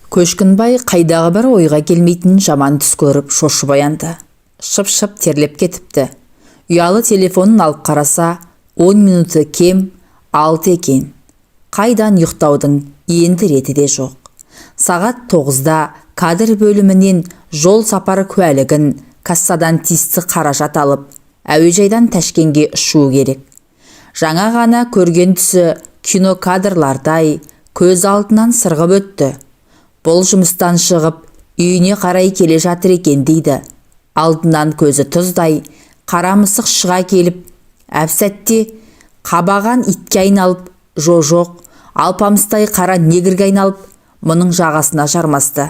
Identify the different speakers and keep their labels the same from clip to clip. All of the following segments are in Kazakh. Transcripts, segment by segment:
Speaker 1: Көшкінбай қайдағы бір ойға келмейтін жаман түс көріп шошып оянды. Шып-шып терлеп кетіпті. Ұялы телефонын алып қараса, 10 минуты кем 6 екен. Қайдан ұйықтаудың енді реті де жоқ. Сағат 9-да кадр бөлімінен жол сапары куәлігін кассадан тиісті қаражат алып, әуежайдан Ташкенге ұшуы керек. Жаңа ғана көрген түсі кинокадрлардай көз алдынан сырғып өтті. Бұл жұмыстан шығып, үйіне қарай келе жатыр екен дейді. Алдынан көзі тұздай, қара мысық шыға келіп, әп-сәтте қабаған итке айналып, жоқ, алпамыстай қара негірге айналып, мұның жағасына жармасты.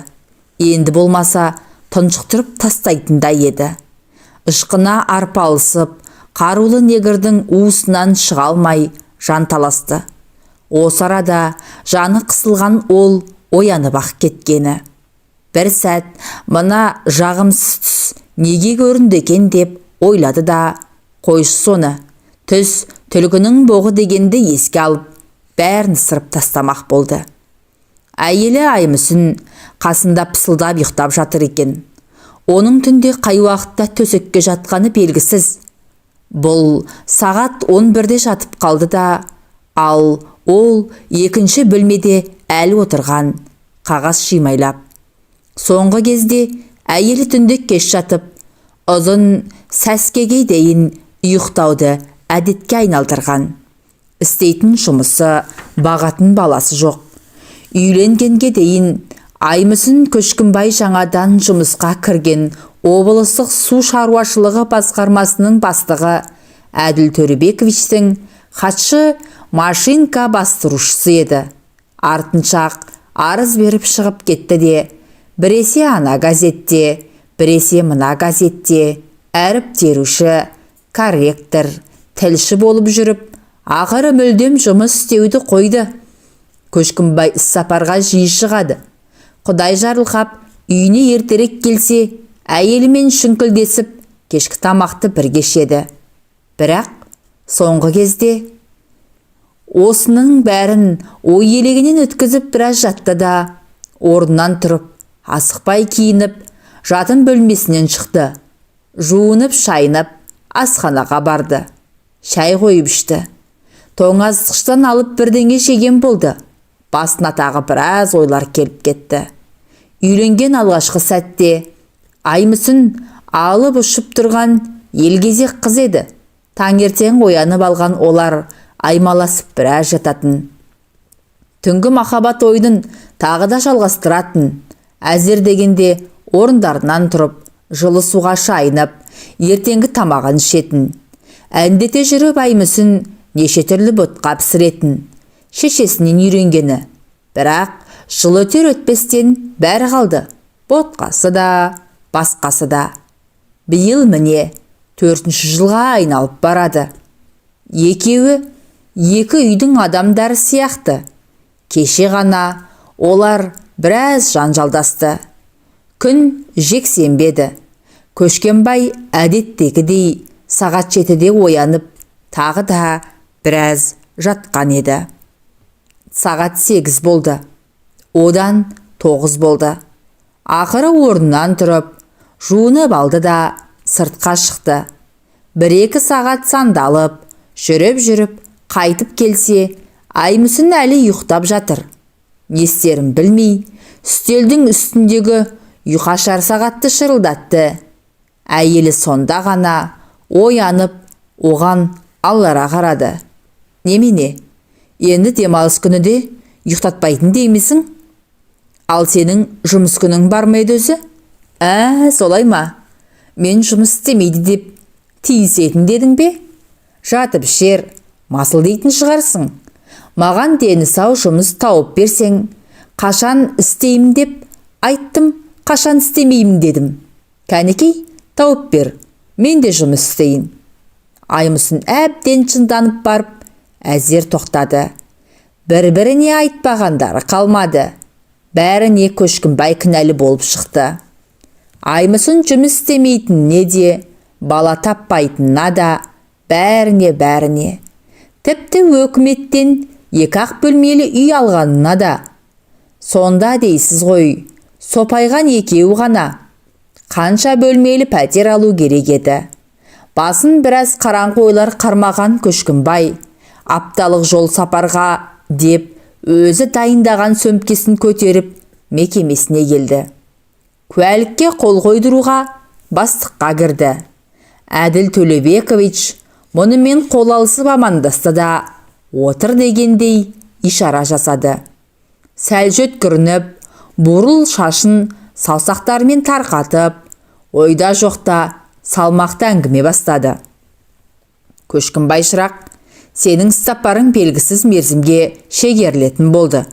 Speaker 1: Енді болмаса, тұншықтырып тастайтындай еді. Ышқына арпалысып, қарулы негірдің уысынан шыға алмай жанталасты. Осы арада жаны қысылған ол оянып ақ кеткені. Бір сәт мына жағымсыз түс неге көрінді екен деп ойлады да, қойшы соны, түс түлкінің боғы дегенді еске алып, бәрін сырып тастамақ болды. Әйелі Аймүсін қасында пысылдап ұйықтап жатыр екен. Оның түнде қай уақытта төсекке жатқаны белгісіз. Бұл сағат 11-де жатып қалды да, ал ол екінші бөлмеде әлі отырған, қағаз шимайлап. Соңғы кезде әйелі түнде кеш жатып, ұзын сәскеге дейін ұйықтауды әдетке айналдырған. Істейтін жұмысы, бағатын баласы жоқ. Үйленгенге дейін Аймүсін Көшкінбай жаңадан жұмысқа кірген облыстық су шаруашылығы басқармасының бастығы Әділ Төребековичтің хатшы машинка бастырушысы еді. Артыншақ арыз беріп шығып кетті де, біресе ана газетте, біресе мына газетте әріп теруші, корректор, тілші болып жүріп, ақыры мүлдем жұмыс істеуді қойды. Көшкінбай іссапарға жиі шығады. Құдай жарылқап, үйіне ертерек келсе, әйелімен шүңкілдесіп, кешкі тамақты бірге ішеді. Бірақ соңғы кезде осының бәрін ой елегінен өткізіп біраз жатты да, орнынан тұрып, асықпай киініп, жатын бөлмесінен шықты. Жуынып, шайынып, асханаға барды. Шай қойып ішті. Тоңазытқыштан алып бірдеңе жеген болды. Басына тағы біраз ойлар келіп кетті. Үйленген алғашқы сәтте Аймүсін алып ұшып тұрған елгезек қыз еді. Таңертең оянып алған олар аймаласып біраз жататын. Түнгі махаббат ойынын тағы да жалғастыратын. Әзер дегенде орындарынан тұрып, жылы суға шайынып, ертеңгі тамағын ішетін. Әндете жүріп Аймүсін неше түрлі ботқа пісіретін. Шешесінен үйренгені. Бірақ жыл өтер өтпестен бәрі қалды. Ботқасы да, басқасы да. Биыл міне 4-ші жылға айналып барады. Екеуі екі үйдің адамдары сияқты. Кеше ғана олар біраз жанжалдасты. Күн жексенбеді. Көшкенбай әдеттегідей сағат 7-де оянып, тағы да біраз жатқан еді. Сағат 8 болды. Одан 9 болды. Ақыры орнынан тұрып, жуынып алды да сыртқа шықты. 1-2 сағат сандалып, жүріп, қайтып келсе, Аймүсін әлі ұйықтап жатыр. Не істерін білмей, үстелдің үстіндегі ұйқашар сағатты шырылдатты. Әйелі сонда ғана оянып, оған аллара қарады. Немене? Енді демалыс күні де ұйықтатпайтын деймісің? Ал сенің жұмыс күнің бар ма еді өзі? Солай ма? Мен жұмыс істемейді деп тиісетін дедің бе? Жатып ішер, масыл дейтін шығарсың. Маған дені сау жұмыс тауып берсең, қашан істеймін деп айттым, қашан істемеймін дедім. Кәнекей, тауып бер, мен де жұмыс істейін. Аймүсін әбден шынданып барып, әзер тоқтады. Бір-біріне айтпағандары қалмады. Бәріне Көшкінбай кінәлі болып шықты. Аймүсін жұмыс істемейтініне де, бала таппайтынына да, бәріне. Тіпті өкіметтен 2-ақ бөлмелі үй алғанына да. Сонда дейсіз ғой, сопайған екеу ғана. Қанша бөлмелі пәтер алу керек еді. Басын біраз қараңғы ойлар қармаған Көшкімбай, апталық жол сапарға деп өзі дайындаған сөмкесін көтеріп мекемесіне келді. Куәлікке қол қойдыруға бастыққа кірді. Әділ Төлебекович мұнымен қол алысып амандасты да отыр дегендей ишара жасады. Сәл жөткірініп, бурыл шашын саусақтарымен тарқатып, ойда жоқта салмақты әңгіме бастады. Көшкімбай шырақ, сенің сапарың белгісіз мерзімге шегерілетін болды.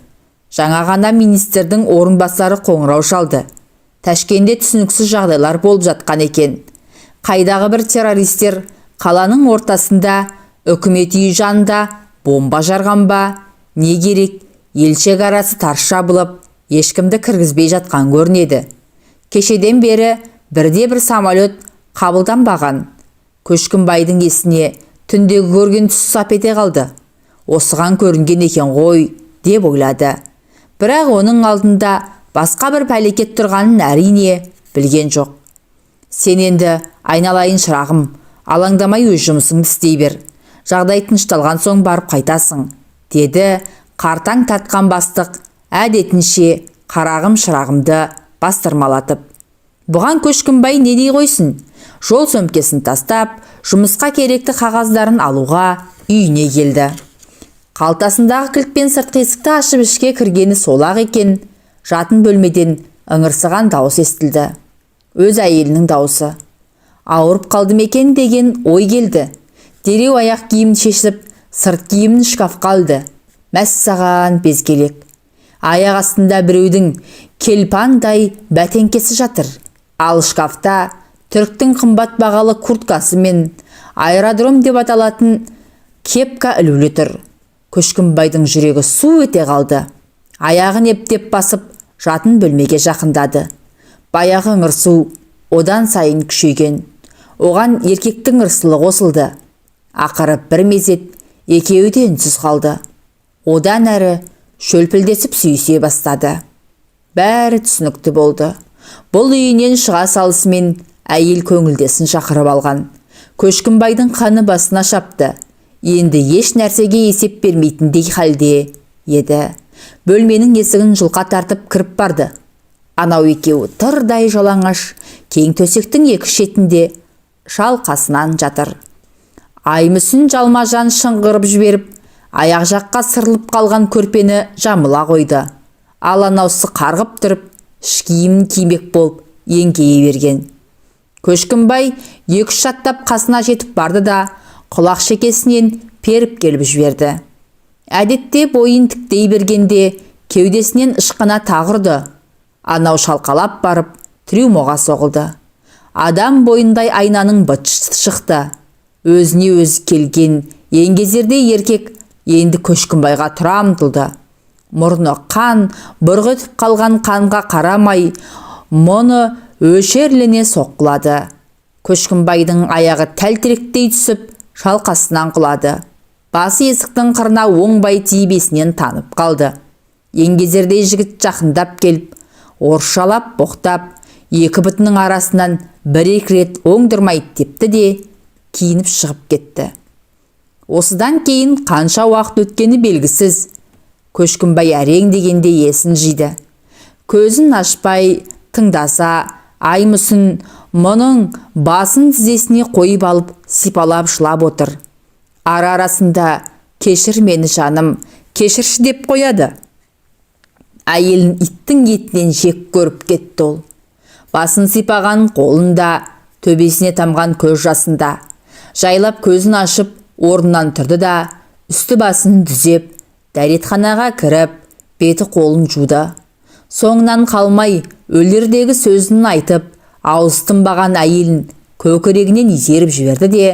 Speaker 1: Жаңа ғана министрдің орынбасары қоңырау шалды. Ташкенде түсініксіз жағдайлар болып жатқан екен. Қайдағы бір террористер қаланың ортасында үкімет үйі жанында бомба жарған ба, не керек, елшек арасы тарс жабылып, ешкімді кіргізбей жатқан көрінеді. Кешеден бері бірде-бір самолет қабылданбаған. Көшкімбайдың есіне түндегі көрген түс сап ете қалды. Осыған көрінген екен ғой, деп ойлады. Бірақ оның алдында басқа бір пәлекет тұрғанын әрине білген жоқ. Сен енді айналайын шырағым, алаңдамай өз жұмысыңды істей бер. Жағдай тынышталған соң барып қайтасың, деді қартаң татқан бастық әдетінше қарағым шырағымды бастырмалатып. Бұған Көшкімбай не дей қойсын? Жол сөмкесін тастап, жұмысқа керекті қағаздарын алуға үйіне келді. Қалтасындағы кілтпен сыртқы есікті ашып ішке кіргені сол-ақ екен. Жатын бөлмеден ыңырсыған дауыс естілді. Өз әйелінің дауысы. Ауырып қалдым екен деген ой келді. Дереу аяқ киімін шешіп, сырт киімін шкафқа алды. Мәссаған безгелек. Аяқ астында біреудің келпаңдай бәтеңкесі жатыр. Ал шкафта түріктің қымбат бағалы курткасы мен аэродром деп аталатын кепка ілулі тұр. Көшкімбайдың жүрегі су ете қалды. Аяғын ептеп басып, жатын бөлмеге жақындады. Баяғы ыңырсу одан сайын күшейген. Оған еркектің ырсылы қосылды. Ақыры бір мезет екеуі де үнсіз қалды. Одан әрі шөлпілдесіп сүйісе бастады. Бәрі түсінікті болды. Бұл үйінен шыға салысымен әйел көңілдесін шақырып алған. Көшкімбайдың қаны басына шапты. Енді еш нәрсеге есеп бермейтіндей халде еді. Бөлменің есігін жұлқа тартып кіріп барды. Анау екеуі тырдай жалаңаш, кең төсектің екі шетінде шалқасынан жатыр. Аймүсін жалма-жан шыңғырып жіберіп, аяқ жаққа сырылып қалған көрпені жамыла қойды. Ал анаусы қарғып тұрып, ішкиімін кимек болып еңкейе берген. Көшкімбай екі-үш шаттап қасына жетіп барды да құлақ шекесінен періп келіп жіберді. Әдетте бойын тіктей бергенде кеудесінен ышқына тағырды. Анау шалқалап барып трюмоға соғылды. Адам бойындай айнаның быт шықты. Өзіне өзі келген еңгезердей еркек енді Көшкімбайға тұра ұмтылды. Мұрны қан, бұрғытып қалған қанға қарамай, мұны өшерлене соққылады. Көшкімбайдың аяғы тәлтіректей түсіп, шалқасынан құлады. Басы есіктің қырына оңбай тибесінен танып қалды. Еңгезердей жігіт жақындап келіп, орысшалап боқтап, екі бітінің арасынан бір-екі рет оңдырмайды депті де киініп шығып кетті. Осыдан кейін қанша уақыт өткені белгісіз. Көшкімбай әрең дегенде есін жиды. Көзін ашпай тыңдаса, Аймүсін мұның басын тізесіне қойып алып сипалап жылап отыр. Ара-арасында кешір мені жаным, кешірші деп қояды. Әйелін иттің етінен жек көріп кетті ол. Басын сипаған қолында, төбесіне тамған көз жасында. Жайлап көзін ашып, орнынан тұрды да, үсті басын дүзеп, дәретханаға кіріп, беті қолын жуды. Соңынан қалмай, өлердегі сөзін айтып, ауыз тынбаған әйелін көкірегінен итеріп жіберді де,